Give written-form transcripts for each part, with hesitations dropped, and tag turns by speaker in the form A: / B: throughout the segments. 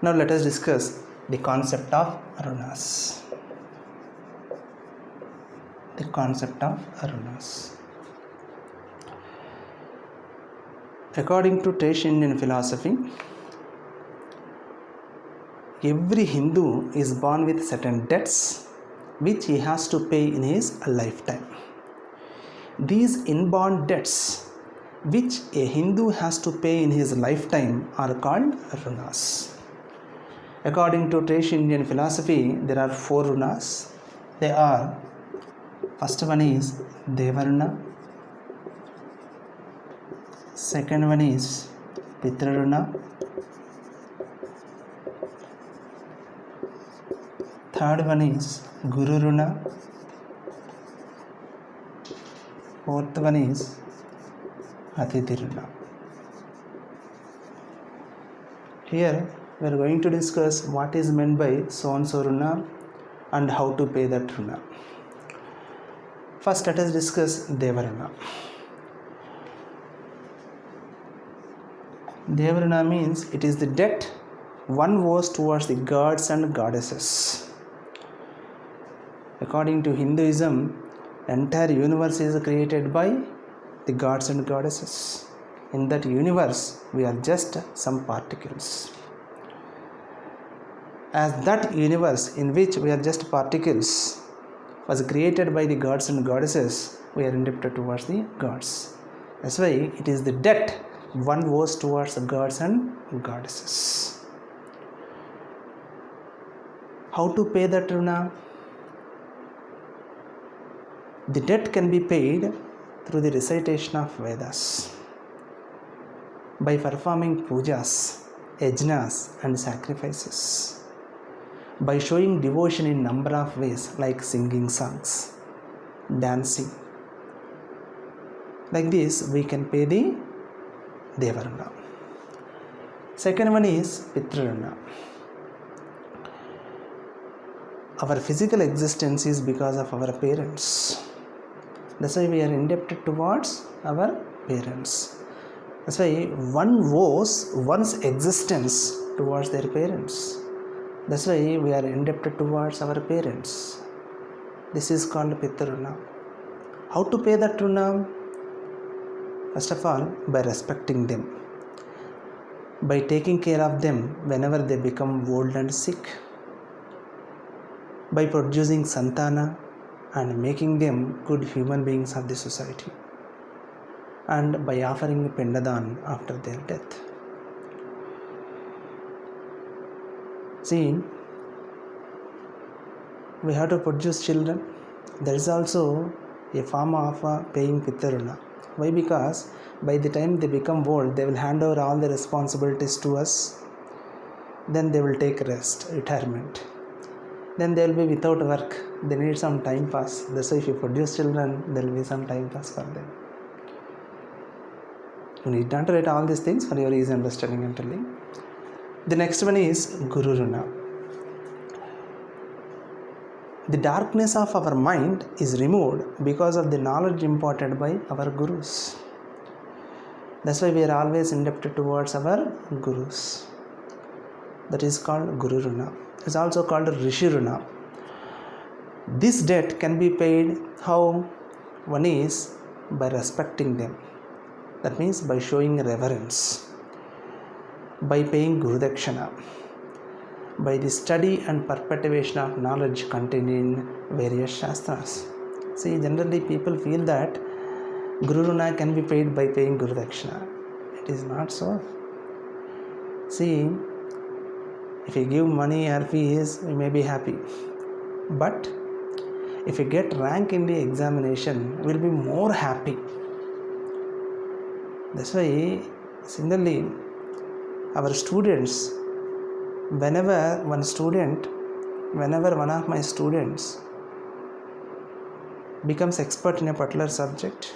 A: Now let us discuss the concept of Rinas. The concept of Rinas. According to traditional Indian philosophy, every Hindu is born with certain debts which he has to pay in his lifetime. These inborn debts which a Hindu has to pay in his lifetime are called Rinas. According to traditional Indian philosophy, there are 4 Rinas. They are, first one is Devaruna, second one is Pitraruna, third one is Guru Runa, fourth one is Atithi Runa. Here we are going to discuss what is meant by so and so Runa and how to pay that Runa. First let us discuss Devaruna. Devaruna means it is the debt one owes towards the gods and goddesses. According to Hinduism, the entire universe is created by the gods and goddesses. In that universe, we are just some particles. As that universe in which we are just particles was created by the gods and goddesses, we are indebted towards the gods. That's why it is the debt one owes towards the gods and goddesses. How to pay that Runa? The debt can be paid through the recitation of Vedas, by performing pujas, yajnas and sacrifices, by showing devotion in number of ways like singing songs, dancing. Like this we can pay the Devaruna. Second one is Pitraruna. Our physical existence is because of our parents. That's why we are indebted towards our parents. That's why one owes one's existence towards their parents. That's why we are indebted towards our parents. This is called Pitraruna. How to pay that Runa? First of all, by respecting them, by taking care of them whenever they become old and sick, by producing santana and making them good human beings of the society, and by offering pindadan after their death. See, we have to produce children. There is also a form of paying Pitraruna. Why? Because by the time they become old, they will hand over all the responsibilities to us. Then they will take rest, retirement. Then they will be without work. They need some time pass. That's why if you produce children, there will be some time pass for them. You need not to write all these things for your easy understanding and telling. The next one is Guru Runa. The darkness of our mind is removed because of the knowledge imparted by our gurus. That's why we are always indebted towards our gurus. That is called Guru Runa. It's also called Rishi Runa. This debt can be paid how? One is by respecting them. That means by showing reverence, by paying Guru Dakshana, by the study and perpetuation of knowledge contained in various shastras. See, generally people feel that Guru Runa can be paid by paying Guru Dakshana. It is not so. See, if you give money or fees, you may be happy. But if you get rank in the examination, you will be more happy. That's why, similarly, our students, whenever one of my students becomes expert in a particular subject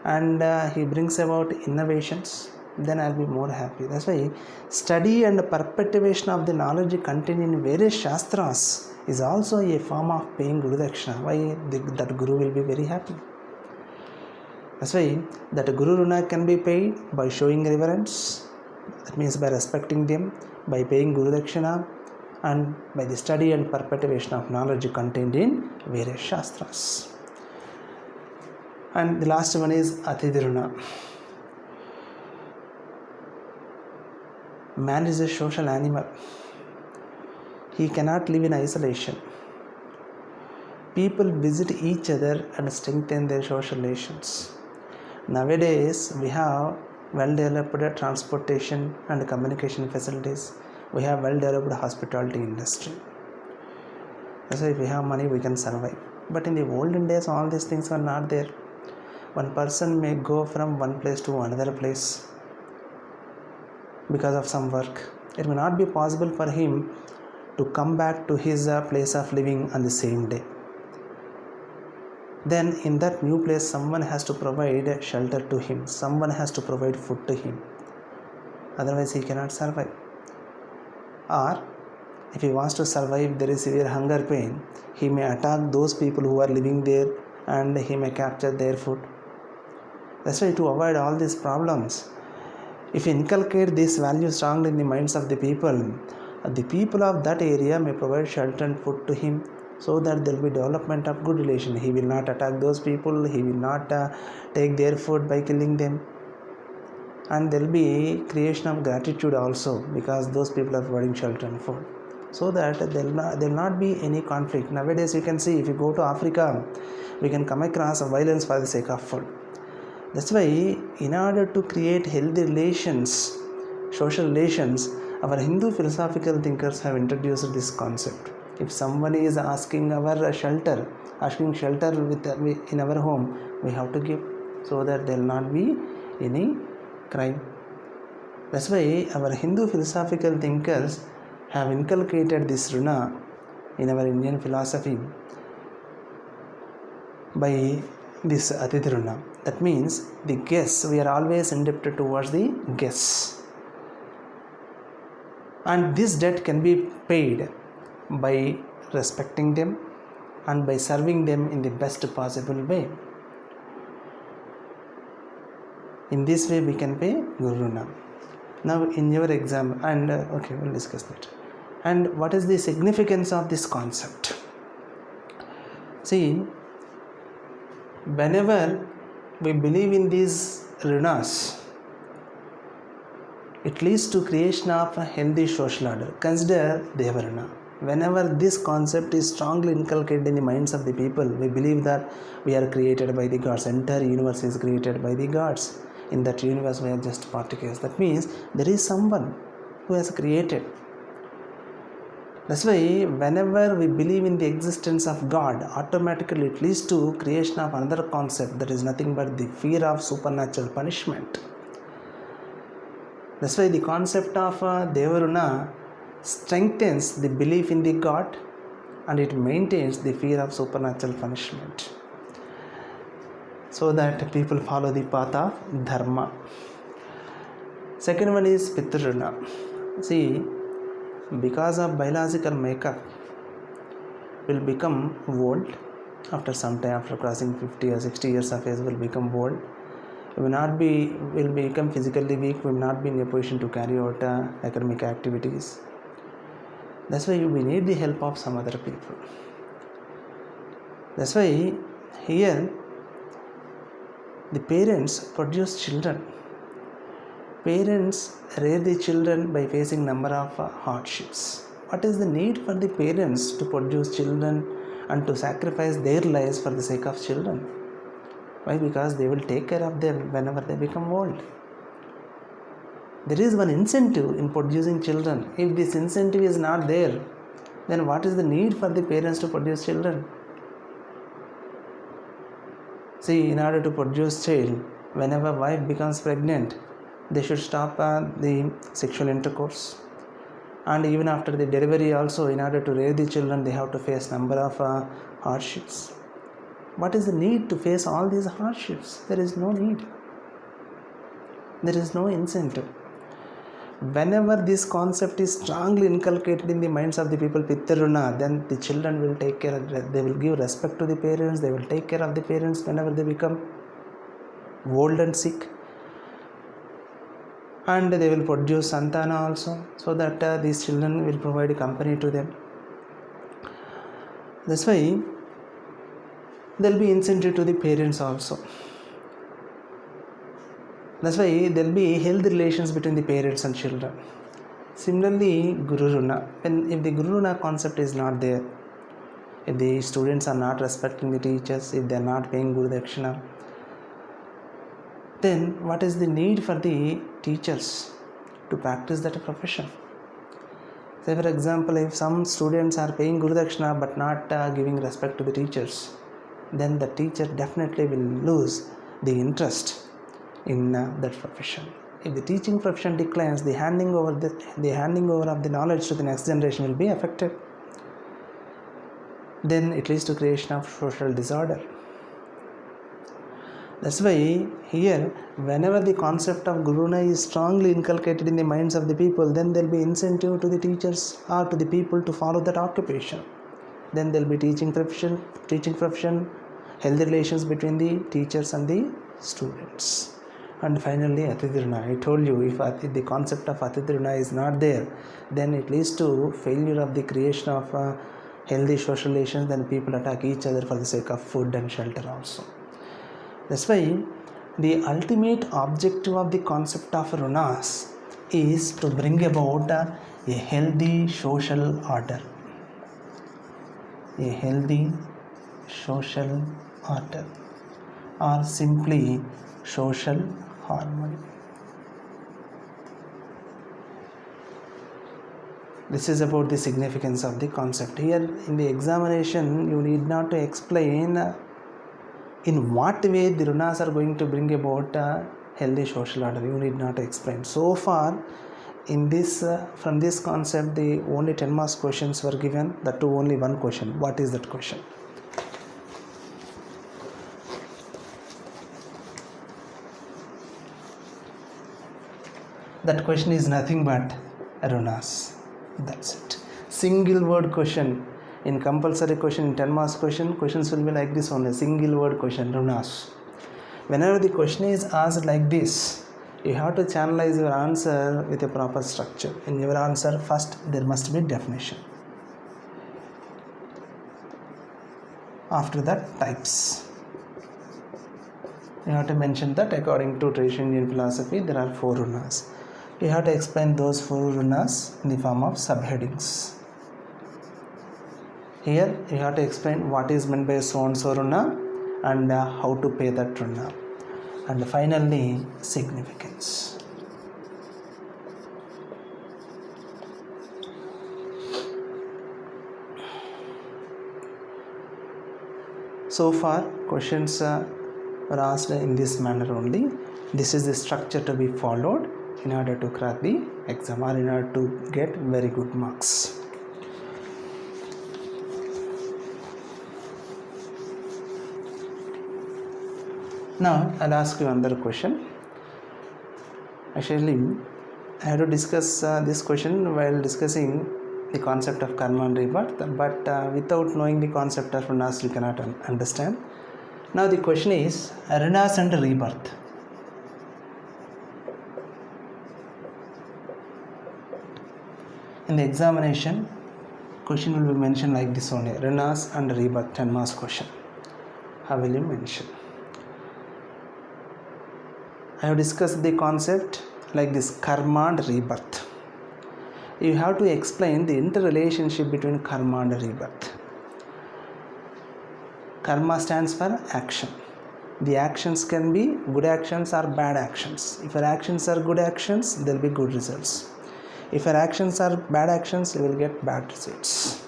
A: and he brings about innovations, then I'll be more happy. That's why study and perpetuation of the knowledge contained in various shastras is also a form of paying Guru Dakshana. Why? That Guru will be very happy. That's why that Guru Runa can be paid by showing reverence, That means by respecting them, by paying Guru Dakshina, and by the study and perpetuation of knowledge contained in various Shastras. And the last one is Atidiruna. Man is a social animal. He cannot live in isolation. People visit each other and strengthen their social relations. Nowadays, we have well-developed transportation and communication facilities. We have well-developed hospitality industry. So if we have money, we can survive. But in the olden days, all these things were not there. One person may go from one place to another place because of some work. It may not be possible for him to come back to his place of living on the same day. Then in that new place, someone has to provide shelter to him. Someone has to provide food to him. Otherwise, he cannot survive. Or if he wants to survive, there is severe hunger pain. He may attack those people who are living there and he may capture their food. That's why to avoid all these problems, if you inculcate this value strongly in the minds of the people of that area may provide shelter and food to him, so that there will be development of good relation. He will not attack those people, he will not take their food by killing them, and there will be creation of gratitude also, because those people are providing shelter and food, so that there will not be any conflict. Nowadays you can see, if you go to Africa, we can come across violence for the sake of food. That's why in order to create healthy relations, social relations, our Hindu philosophical thinkers have introduced this concept. If someone is asking our shelter, in our home, we have to give, so that there will not be any crime. That's why our Hindu philosophical thinkers have inculcated this Runa in our Indian philosophy by this Atithi Runa. That means the guests, we are always indebted towards the guests, and this debt can be paid by respecting them and by serving them in the best possible way. In this way we can pay Guru Runa. Now in your exam, and okay, we'll discuss that. And what is the significance of this concept? See, whenever we believe in these Rinas, it leads to creation of a healthy social order. Consider Devarana. Whenever this concept is strongly inculcated in the minds of the people, we believe that we are created by the gods. Entire universe is created by the gods. In that universe we are just particles. That means there is someone who has created. That's why whenever we believe in the existence of God, automatically it leads to creation of another concept, that is nothing but the fear of supernatural punishment. That's why the concept of Devaruna strengthens the belief in the God, and it maintains the fear of supernatural punishment, so that people follow the path of Dharma. Second one is Pitruna. See, because of biological makeup, will become old after some time, after crossing 50 or 60 years of age, will become old. Will become physically weak, will not be in a position to carry out academic activities. That's why we need the help of some other people. That's why here the parents produce children. Parents rear the children by facing number of hardships. What is the need for the parents to produce children and to sacrifice their lives for the sake of children? Why? Because they will take care of them whenever they become old. There is one incentive in producing children. If this incentive is not there, then what is the need for the parents to produce children? See, in order to produce child, whenever wife becomes pregnant, they should stop the sexual intercourse. And even after the delivery also, in order to rear the children, they have to face number of hardships. What is the need to face all these hardships? There is no need. There is no incentive. Whenever this concept is strongly inculcated in the minds of the people, Pittaruna, then the children will take care of it. They will give respect to the parents. They will take care of the parents whenever they become old and sick. and they will produce santana also, so that these children will provide company to them. That's why there will be incentive to the parents also. That's why there will be healthy relations between the parents and children. Similarly, Guru Runa, if the Guru Runa concept is not there, if the students are not respecting the teachers, if they are not paying Guru Dakshina, then what is the need for the teachers to practice that profession? Say for example, if some students are paying Guru Dakshina but not giving respect to the teachers, then the teacher definitely will lose the interest in that profession. If the teaching profession declines, the handing over of the knowledge to the next generation will be affected. Then it leads to creation of social disorder. That's why here, whenever the concept of Guruna is strongly inculcated in the minds of the people, then there will be incentive to the teachers or to the people to follow that occupation. Then there will be teaching profession, healthy relations between the teachers and the students. And finally, Atidruna. I told you, if the concept of Atidruna is not there, then it leads to failure of the creation of healthy social relations. Then people attack each other for the sake of food and shelter also. That's why the ultimate objective of the concept of Runas is to bring about a healthy social order. A healthy social order, or simply social harmony. This is about the significance of the concept. Here in the examination, you need not to explain in what way the Runas are going to bring about a healthy social order. You need not to explain. So far, in this from this concept, the only 10 marks questions were given. That too only one question. What is that question? That question is nothing but Runas. That's it. Single word question. In compulsory question, in 10 marks questions will be like this only. Single word question, Runas. Whenever the question is asked like this, you have to channelize your answer with a proper structure. In your answer, first there must be definition. After that, types. You have to mention that according to traditional Indian philosophy, there are 4 Runas. You have to explain those 4 Runas in the form of subheadings. Here you have to explain what is meant by so and so Runa and how to pay that Runa. And finally, significance. So far, questions were asked in this manner only. This is the structure to be followed in order to crack the exam or in order to get very good marks. Now I'll ask you another question. Actually, I had to discuss this question while discussing the concept of karma and rebirth, but without knowing the concept of Rinas, you cannot understand. Now the question is Rinas and rebirth. In the examination, question will be mentioned like this only: Rinas and rebirth, 10 marks question. How will you mention? I have discussed the concept like this: karma and rebirth. You have to explain the interrelationship between karma and rebirth. Karma stands for action. The actions can be good actions or bad actions. If your actions are good actions, there will be good results. If your actions are bad actions, you will get bad results.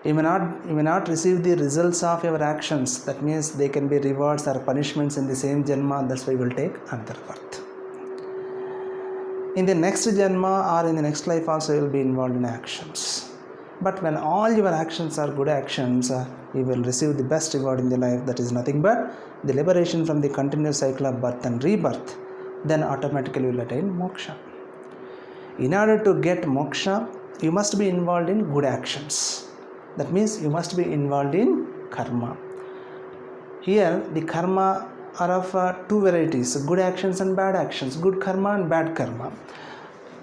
A: You may not receive the results of your actions. That means they can be rewards or punishments in the same janma. That's why you will take another birth. In the next janma or in the next life also, you will be involved in actions. But when all your actions are good actions, you will receive the best reward in the life. That is nothing but the liberation from the continuous cycle of birth and rebirth. Then automatically you will attain moksha. In order to get moksha, you must be involved in good actions. That means you must be involved in karma. Here the karma are of two varieties, good actions and bad actions, good karma and bad karma.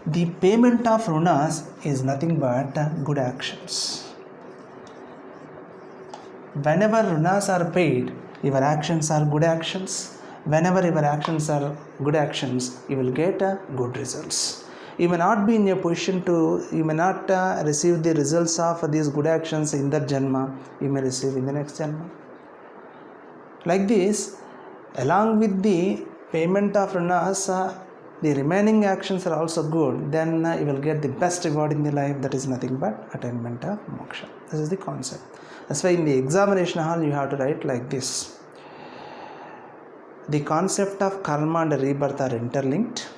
A: The payment of runas is nothing but good actions. Whenever runas are paid, your actions are good actions. Whenever your actions are good actions, you will get good results. You may not be in a position to, you may not receive the results of these good actions in that janma, you may receive in the next janma. Like this, along with the payment of runas, the remaining actions are also good, then you will get the best reward in the life, that is nothing but attainment of moksha. This is the concept. That's why in the examination hall you have to write like this. The concept of karma and rebirth are interlinked.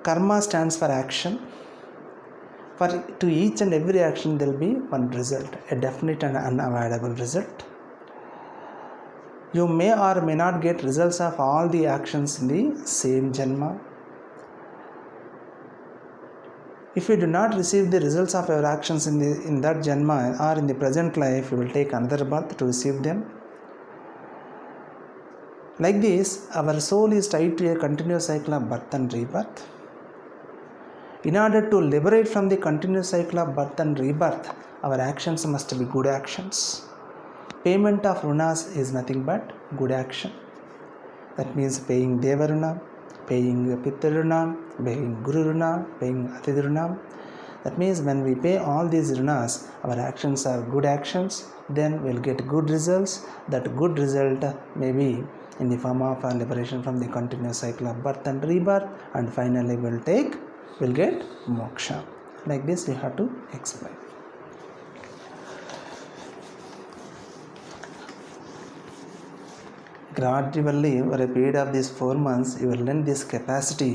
A: Karma stands for action. To each and every action there will be one result, a definite and unavoidable result. You may or may not get results of all the actions in the same janma. If you do not receive the results of your actions in that janma or in the present life, you will take another birth to receive them. Like this, our soul is tied to a continuous cycle of birth and rebirth. In order to liberate from the continuous cycle of birth and rebirth, our actions must be good actions. Payment of runas is nothing but good action. That means paying Devaruna, paying Pitraruna, paying Guru Runa, paying Atidhi Runa. That means when we pay all these runas, our actions are good actions, then we'll get good results. That good result may be in the form of liberation from the continuous cycle of birth and rebirth, and finally we'll get moksha. Like this you have to explain. Gradually, over a period of these 4 months, you will learn this capacity